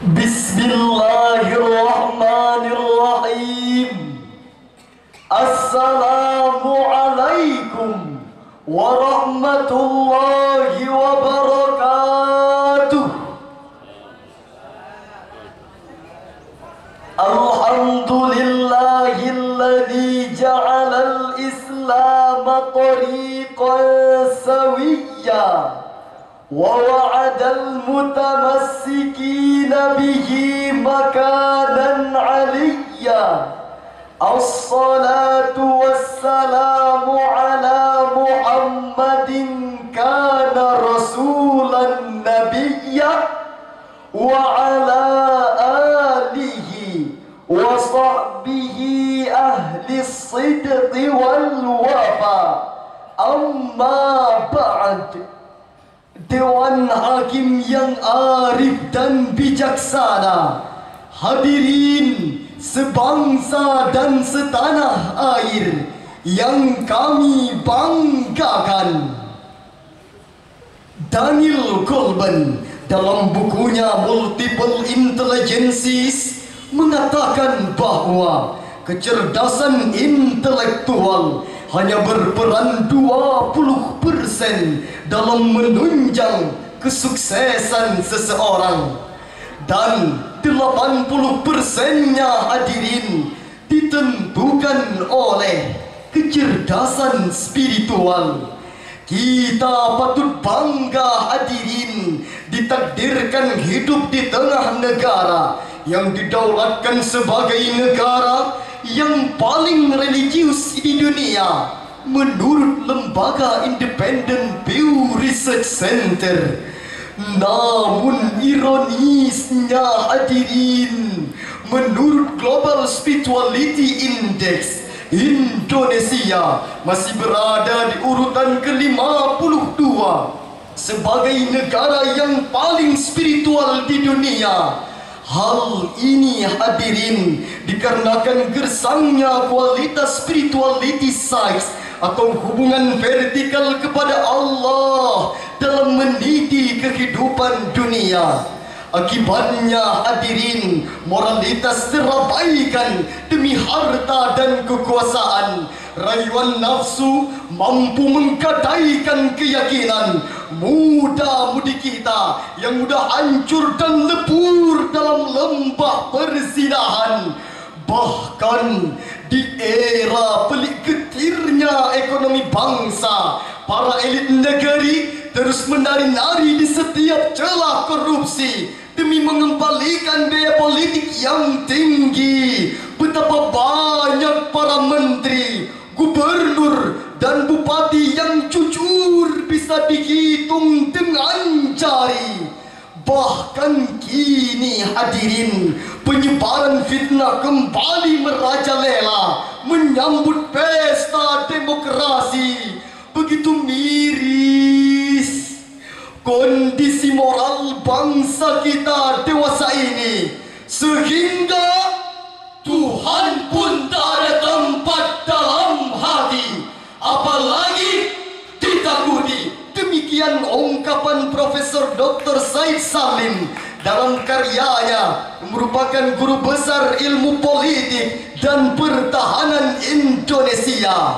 Bismillahirrahmanirrahim. Assalamualaikum warahmatullahi wabarakatuh. Alhamdulillahilladzi ja'alal Islam tariqan sawiyya wa wa'adal mutamassikina bihi makanan 'aliyya. As-salatu wassalamu ala Muhammadin kana rasulan nabiyya wa ala alihi wa sahbihi ahli sidqi wal wafa. Amma ba'd. Dewan Hakim yang arif dan bijaksana, hadirin sebangsa dan setanah air yang kami banggakan. Daniel Goleman dalam bukunya Multiple Intelligences mengatakan bahwa kecerdasan intelektual hanya berperan 20% dalam menunjang kesuksesan seseorang, dan 80%-nya hadirin ditentukan oleh kecerdasan spiritual. Kita patut bangga hadirin ditakdirkan hidup di tengah negara yang didaulatkan sebagai negara yang paling religius di dunia menurut lembaga independen Pew Research Center. Namun ironisnya hadirin, menurut Global Spirituality Index, Indonesia masih berada di urutan ke-52 sebagai negara yang paling spiritual di dunia. Hal ini hadirin dikarenakan gersangnya kualitas spirituality size atau hubungan vertikal kepada Allah dalam meniti kehidupan dunia. Akibatnya hadirin, moralitas terabaikan demi harta dan kekuasaan. Rayuan nafsu mampu menggadaikan keyakinan. Muda-mudi kita yang mudah hancur dan lebur dalam lembah perzinahan. Bahkan di era pelik getirnya ekonomi bangsa, para elit negeri terus menari-nari di setiap celah korupsi demi mengembalikan biaya politik yang tinggi. Betapa banyak para menteri, gubernur, dan bupati yang jujur bisa dihitung dengan jari. Bahkan kini hadirin, penyebaran fitnah kembali merajalela menyambut pesta demokrasi. Begitu miris kondisi moral bangsa kita dewasa ini, sehingga Tuhan pun tak ada tempat dalam hati, apalagi ditakuti. Demikian ungkapan Profesor Dr. Said Salim dalam karyanya merupakan guru besar ilmu politik dan pertahanan Indonesia.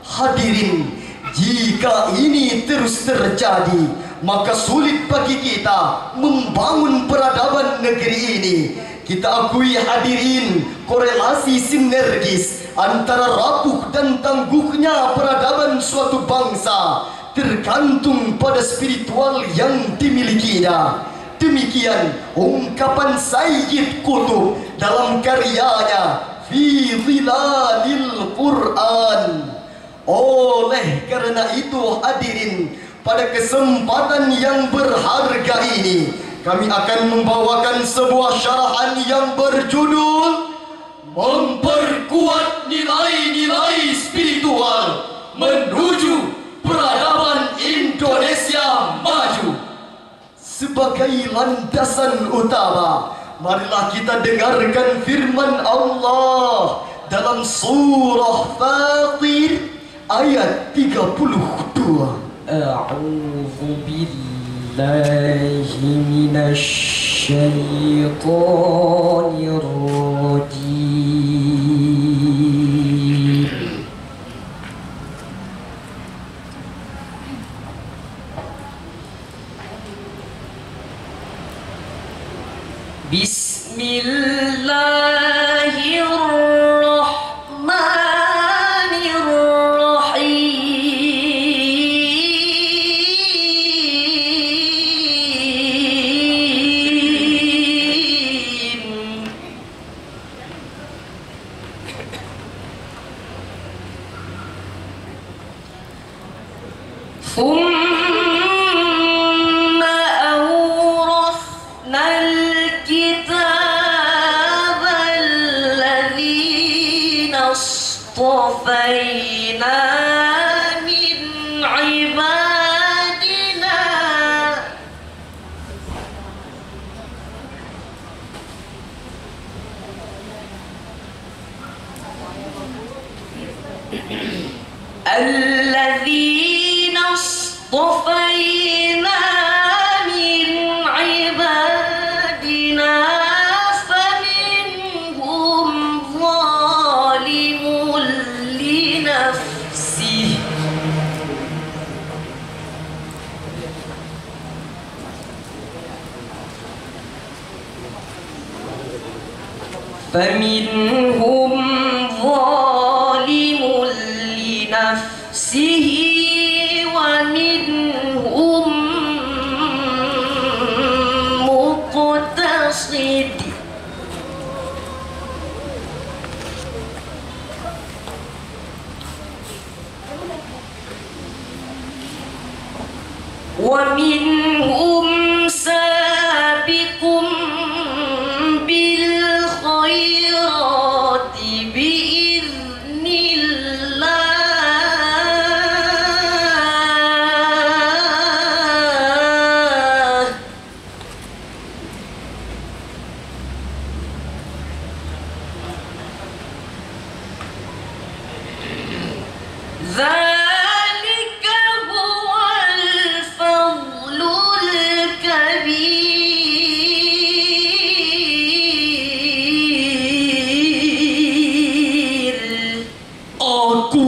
Hadirin, jika ini terus terjadi, maka sulit bagi kita membangun peradaban negeri ini. Kita akui hadirin, korelasi sinergis antara rapuh dan tangguhnya peradaban suatu bangsa tergantung pada spiritual yang dimilikinya. Demikian ungkapan Sayyid Qutb dalam karyanya Fi Zilalil Quran. Oleh karena itu hadirin, pada kesempatan yang berharga ini kami akan membawakan sebuah syarahan yang berjudul Memperkuat Nilai-Nilai Spiritual Menuju Peradaban Indonesia Maju. Sebagai landasan utama, marilah kita dengarkan firman Allah dalam surah Fatir ayat 32. A'udzu billahi minasy الشيطان الرجيم. بسم الله الرحمن الرحيم. ثم أورثنا الكتاب الذين اصطفينا من عبادنا الذين اصطفينا من عبادنا فمنهم ظالم لنفسه فمنهم ظالم لنفسه ومنهم مقتصد ومنهم سابق بالخيرات بإذن الله ذلك هو الفضل الكبير. Aku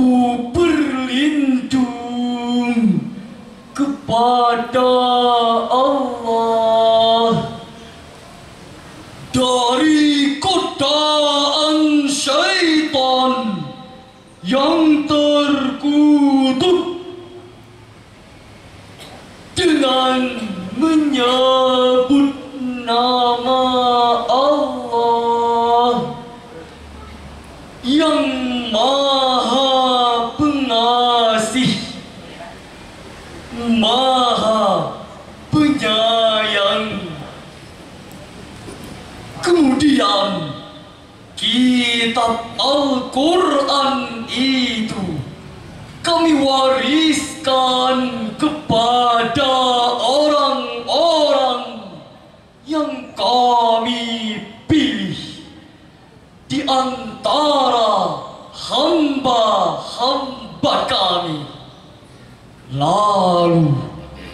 berlindung kepada Allah dari godaan syaitan yang terkutuk dengan menyebut nama Allah yang Maha Pengasih, Maha Penyayang. Kemudian kitab Al-Quran itu kami wariskan kepada orang-orang yang kami pilih di antara hamba-hamba kami. Lalu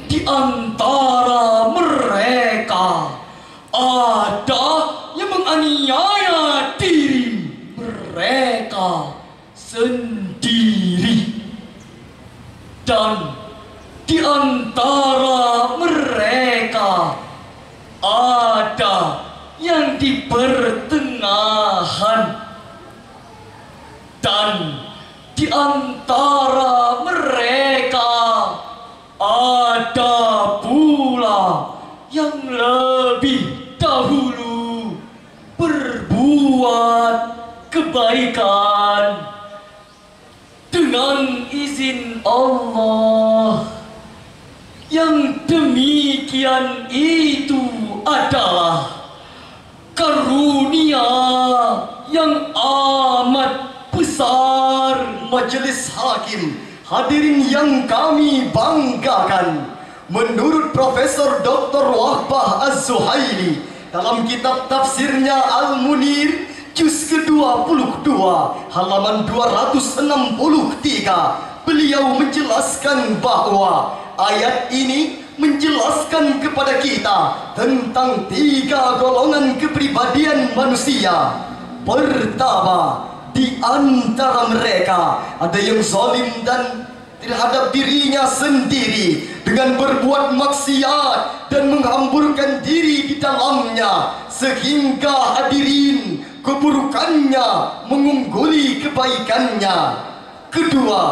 di antara mereka ada yang menganiaya diri mereka sendiri, dan di antara mereka ada yang di pertengahan, dan di antara mereka ada pula yang lebih dahulu berbuat kebaikan. Dengan izin Allah, yang demikian itu adalah karunia yang amat besar. Majelis Hakim, hadirin yang kami banggakan, menurut Profesor Dr. Wahbah Az-Zuhaili dalam kitab tafsirnya Al-Munir juz ke-22 halaman 263, beliau menjelaskan bahwa ayat ini menjelaskan kepada kita tentang 3 golongan kepribadian manusia. Pertama, di antara mereka ada yang zalim dan terhadap dirinya sendiri dengan berbuat maksiat dan menghamburkan diri di dalamnya, sehingga hadirin keburukannya mengungguli kebaikannya. Kedua,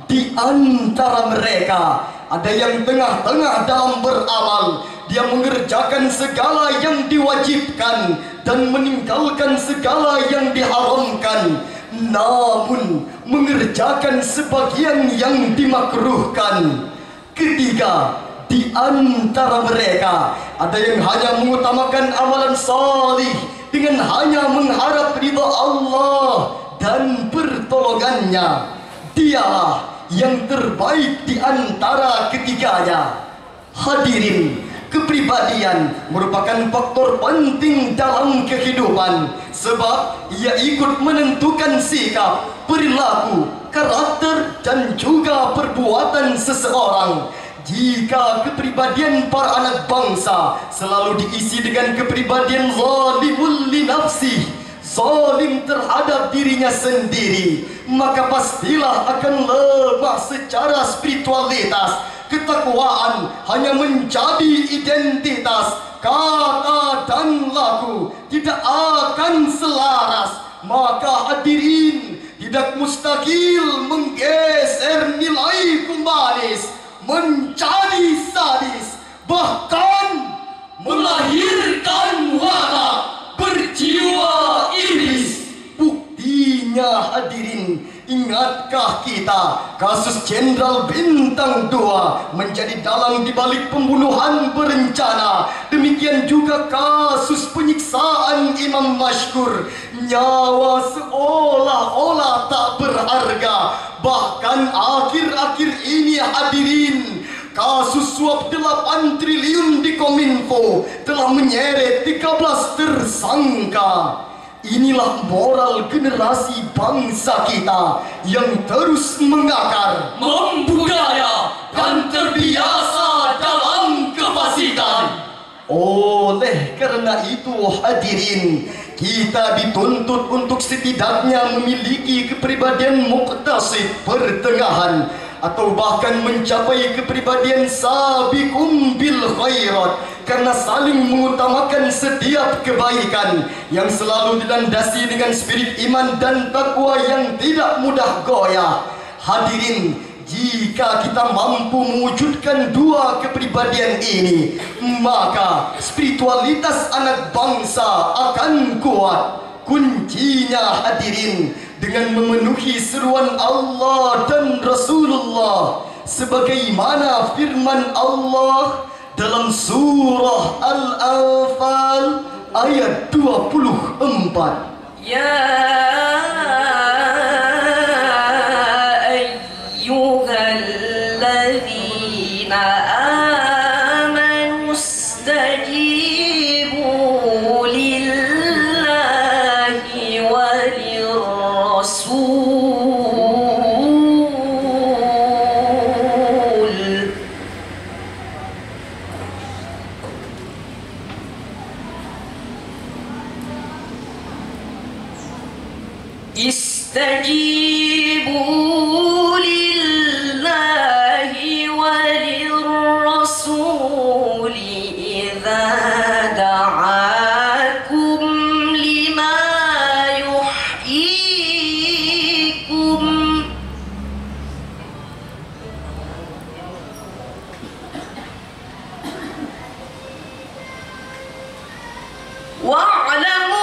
di antara mereka ada yang tengah-tengah dalam beramal. Dia mengerjakan segala yang diwajibkan dan meninggalkan segala yang diharamkan, namun mengerjakan sebagian yang dimakruhkan. Ketiga, di antara mereka ada yang hanya mengutamakan amalan salih dengan hanya mengharap ridha Allah dan pertolongannya. Dialah yang terbaik di antara ketiganya. Hadirin, kepribadian merupakan faktor penting dalam kehidupan, sebab ia ikut menentukan sikap, perilaku, karakter, dan juga perbuatan seseorang. Jika kepribadian para anak bangsa selalu diisi dengan kepribadian zalimul li nafsih, zalim terhadap dirinya sendiri, maka pastilah akan lemah secara spiritualitas. Ketakwaan hanya menjadi identitas, kata dan laku tidak akan selaras. Maka hadirin, tidak mustahil menggeser nilai humanis menjadi sadis, bahkan melahirkan watak berjiwa iblis. Buktinya hadirin, ingatkah kita kasus Jenderal Bintang 2 menjadi dalang dibalik pembunuhan berencana? Demikian juga kasus penyiksaan Imam Mashkur. Nyawa seolah-olah tak berharga. Bahkan akhir-akhir ini hadirin, kasus suap 8 triliun di Kominfo telah menyeret 13 tersangka. Inilah moral generasi bangsa kita yang terus mengakar, membudaya, dan terbiasa dalam kefasikan. Oleh karena itu hadirin, kita dituntut untuk setidaknya memiliki kepribadian muqtasid, pertengahan, atau bahkan mencapai kepribadian sabiqum bil khairat, karena saling mengutamakan setiap kebaikan yang selalu dilandasi dengan spirit iman dan takwa yang tidak mudah goyah. Hadirin, jika kita mampu mewujudkan 2 kepribadian ini, maka spiritualitas anak bangsa akan kuat. Kuncinya hadirin dengan memenuhi seruan Allah dan Rasulullah, sebagaimana firman Allah dalam surah Al-Anfal ayat 24. Ya ayyuhalladzina amanu istajibu lillahi walirrasul. Istajibu lillahi walirrasuli idza da'akum lima yuhyikum. Wa'lamu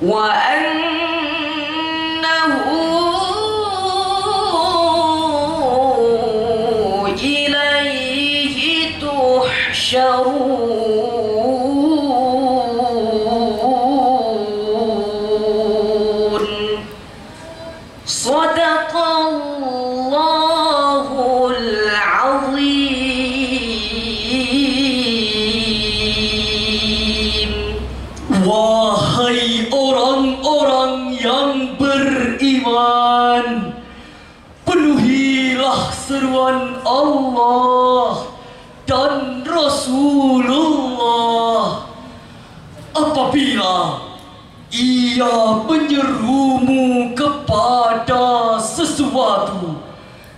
wa annahu ilayhi tuhsyarun. Sadaqallahu inilah seruan Allah dan Rasulullah. Apabila ia menyerumu kepada sesuatu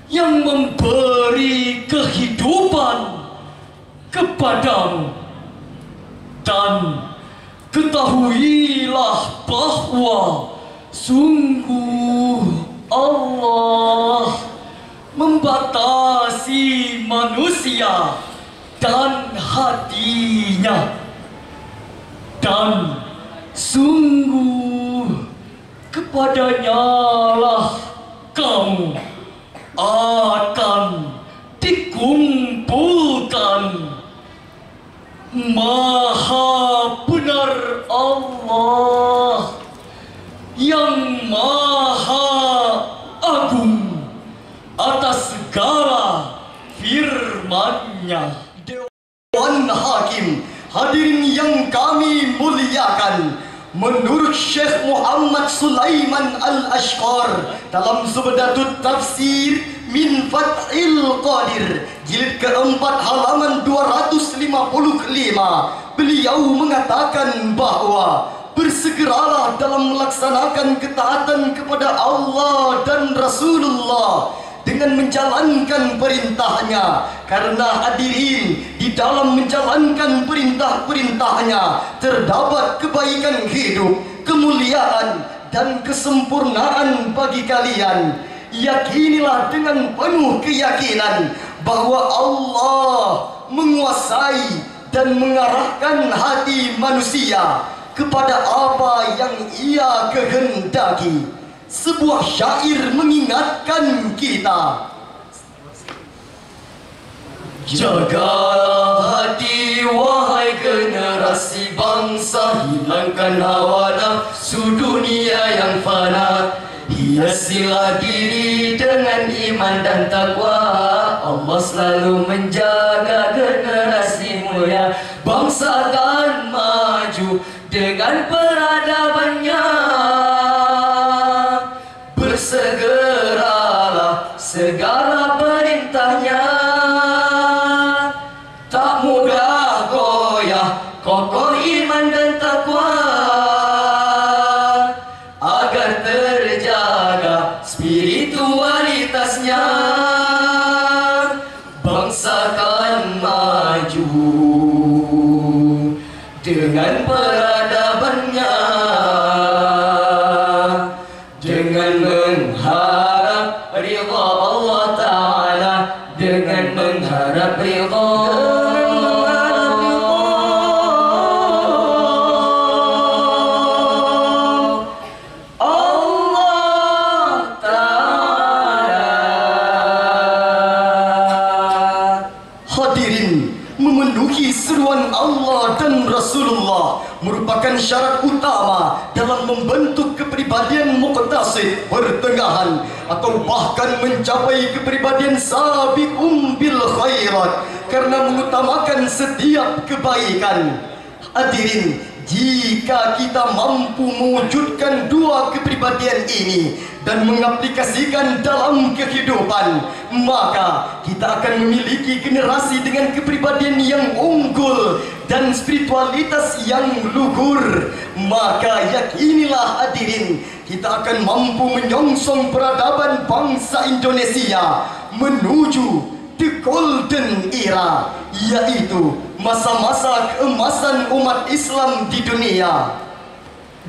yang memberi kehidupan kepadamu, dan ketahuilah bahwa sungguh Allah membatasi manusia dan hatinya, dan sungguh kepadanya lah kamu akan dikumpulkan. Maha benar Allah yang maha agung atas segala firman-Nya. Dewan Hakim, hadirin yang kami muliakan, menurut Syekh Muhammad Sulaiman Al-Ashqar dalam Zubdatut Tafsir Min Fathil Qadir jilid keempat halaman 255, beliau mengatakan bahwa bersegeralah dalam melaksanakan ketaatan kepada Allah dan Rasulullah dengan menjalankan perintahnya, karena hadirin, di dalam menjalankan perintah-perintahnya terdapat kebaikan hidup, kemuliaan dan kesempurnaan bagi kalian. Yakinilah dengan penuh keyakinan bahwa Allah menguasai dan mengarahkan hati manusia kepada apa yang Ia kehendaki. Sebuah syair mengingatkan kita, jagalah hati wahai generasi bangsa, hilangkan hawa nafsu dunia yang fana, hiasilah diri dengan iman dan takwa. Allah selalu menjaga generasi mulia, bangsa akan maju dengan peradabannya. Bersegeralah segala perintahnya, tak mudah goyah kokoh iman dan takwa, agar terjaga spiritualitasnya. Bangsa akan maju dengan peradabannya, dengan mengharap ridha Allah Ta'ala, dengan mengharap ridha Allah Ta'ala. Hadirin, memenuhi seruan Allah dan Rasulullah merupakan syarat utama dalam membentuk kepribadian muqtasid, pertengahan, atau bahkan mencapai kepribadian sabiqum bil khairat, karena mengutamakan setiap kebaikan. Hadirin, jika kita mampu mewujudkan dua kepribadian ini dan mengaplikasikan dalam kehidupan, maka kita akan memiliki generasi dengan kepribadian yang unggul dan spiritualitas yang luhur. Maka yakinilah hadirin, kita akan mampu menyongsong peradaban bangsa Indonesia menuju the golden era, yaitu masa-masa keemasan umat Islam di dunia.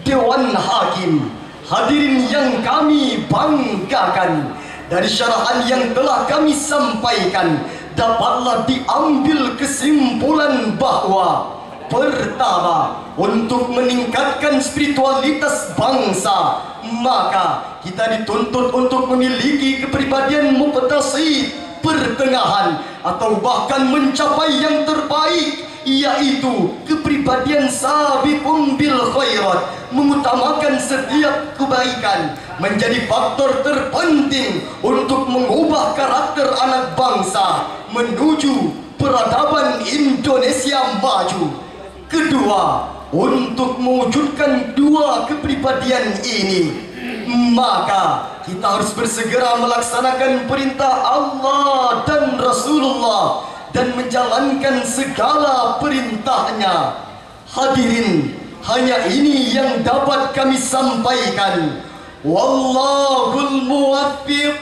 Dewan Hakim, hadirin yang kami banggakan, dari syarahan yang telah kami sampaikan dapatlah diambil kesimpulan bahwa pertama, untuk meningkatkan spiritualitas bangsa, maka kita dituntut untuk memiliki kepribadian muqtasid, pertengahan, atau bahkan mencapai yang terbaik, yaitu kepribadian sabiqum bil khairat, mengutamakan setiap kebaikan menjadi faktor terpenting untuk mengubah karakter anak bangsa menuju peradaban Indonesia maju. Kedua, untuk mewujudkan dua kepribadian ini, maka kita harus bersegera melaksanakan perintah Allah dan Rasulullah dan menjalankan segala perintahnya. Hadirin, hanya ini yang dapat kami sampaikan. Wallahul muwaffiq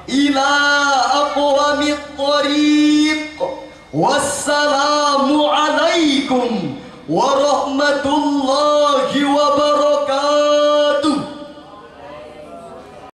ila aqwamit thariq. Wassalamu alaikum warahmatullahi wabarakatuh.